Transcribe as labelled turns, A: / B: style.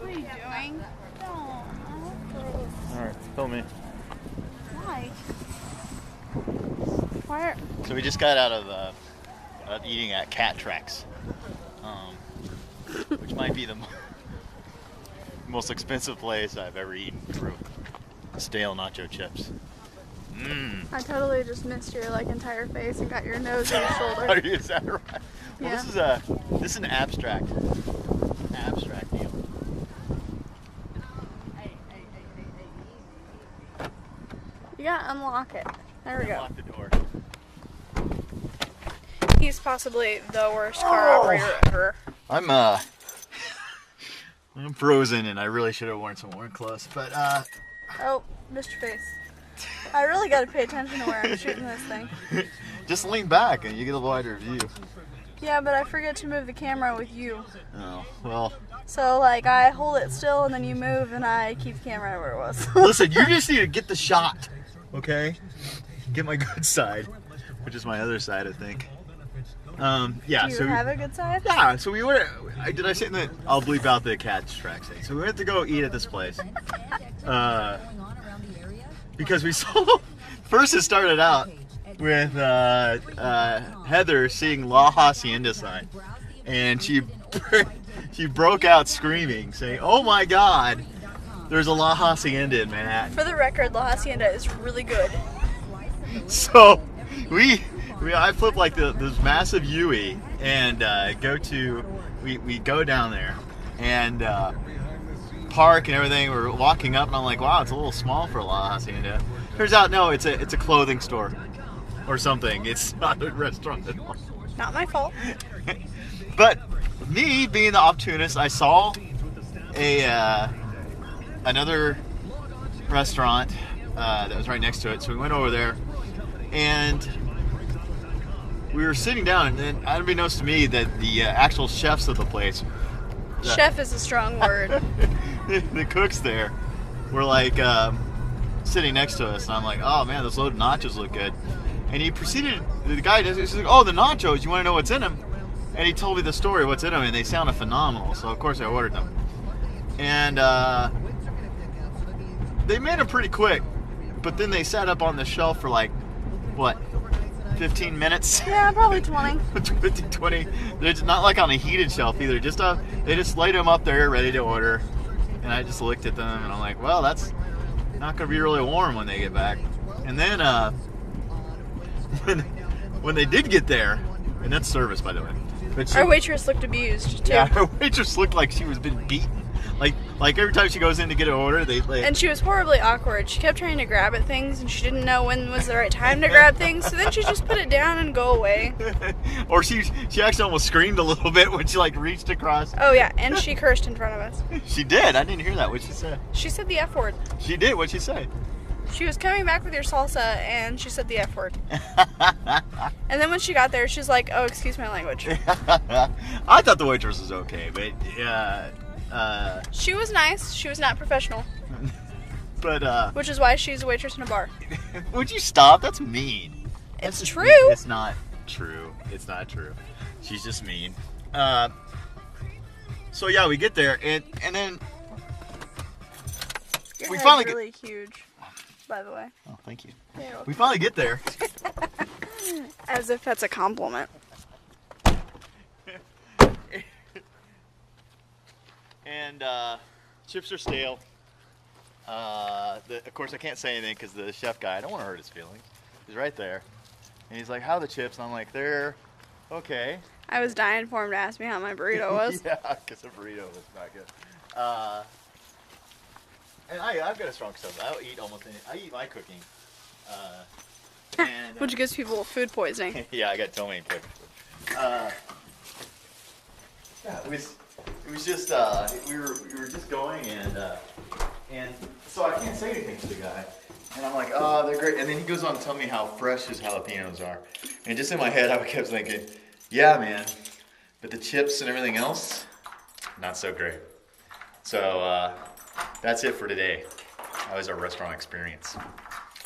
A: What are you doing? No.
B: Alright, film me.
A: Why? Why are...
B: So we just got out of eating at Cat Tracks, which might be the most expensive place I've ever eaten for stale nacho chips.
A: I totally just missed your entire face and got your nose and your shoulder.
B: Is that right? Well,
A: Yeah.
B: this is an abstract deal.
A: You gotta unlock it. There we go.
B: Unlock the door.
A: He's possibly the worst car operator ever.
B: I'm frozen and I really should have worn some warm clothes, but
A: Oh, missed your face. I really gotta pay attention to where I'm shooting this thing.
B: just lean back and you get a wider view.
A: Yeah, but I forget to move the camera with you.
B: Oh, well.
A: So, I hold it still and then you move and I keep the camera where it was.
B: Listen, you just need to get the shot, okay? Get my good side, which is my other side, I think. Yeah.
A: Do you have a good side?
B: Yeah, so we went. Did I say that? I'll bleep out the Cat Tracks thing. So we went to go eat at this place. Because we saw. First, it started out with Heather seeing La Hacienda sign, and she broke out screaming, saying, "Oh my God, there's a La Hacienda in Manhattan."
A: For the record, La Hacienda is really good.
B: So I flip this massive UE and we go down there and park and everything. We're walking up and I'm like, wow, it's a little small for La Hacienda. Turns out, no, it's a clothing store or something. It's not a restaurant at all.
A: Not my fault.
B: But me being the opportunist, I saw another restaurant that was right next to it. So we went over there and we were sitting down, and then unbeknownst to me that the actual chefs of the place,
A: Chef is a strong word.
B: the cooks there, were sitting next to us, and I'm like, oh man, those loaded nachos look good. And he proceeded, the guy does, he's like, oh, the nachos, you want to know what's in them? And he told me the story of what's in them, and they sounded phenomenal. So of course I ordered them, and they made them pretty quick, but then they sat up on the shelf for 15 minutes?
A: Yeah, probably 20.
B: 20. They're just not on a heated shelf either. They just laid them up there ready to order. And I just looked at them and I'm like, well, that's not going to be really warm when they get back. And then when they did get there, and that's service, by the way. But
A: Our waitress looked abused, too.
B: Yeah, her waitress looked like she was been beaten. Like every time she goes in to get an order,
A: And she was horribly awkward. She kept trying to grab at things, and she didn't know when was the right time to grab things. So then she just put it down and go away.
B: Or she actually almost screamed a little bit when she reached across.
A: Oh yeah, and she cursed in front of us.
B: She did. I didn't hear that. What'd she say?
A: She said the F word.
B: She did. What'd she say?
A: She was coming back with your salsa, and she said the F word. And then when she got there, she's like, "Oh, excuse my language."
B: I thought the waitress was okay, but
A: she was nice. She was not professional.
B: But
A: which is why she's a waitress in a bar.
B: Would you stop? That's mean.
A: It's
B: That's
A: true.
B: Mean. It's not true. It's not true. She's just mean. So yeah, we get there and then
A: Your
B: we
A: head's
B: finally
A: really huge, by the way.
B: Oh, thank you.
A: Yeah,
B: We finally get there.
A: as if that's a compliment.
B: And chips are stale. Of course, I can't say anything because the chef guy, I don't want to hurt his feelings. He's right there. And he's like, how are the chips? And I'm like, they're okay.
A: I was dying for him to ask me how my burrito was.
B: Yeah, because the burrito was not good. And I've got a strong stomach. I'll eat almost anything. I eat my cooking.
A: Which gives people food poisoning.
B: Yeah, I got ptomaine food. Yeah, it was just we were just going and so I can't say anything to the guy. And I'm like, oh, they're great. And then he goes on to tell me how fresh his jalapenos are. And just in my head, I kept thinking, yeah, man, but the chips and everything else, not so great. So that's it for today. That was our restaurant experience.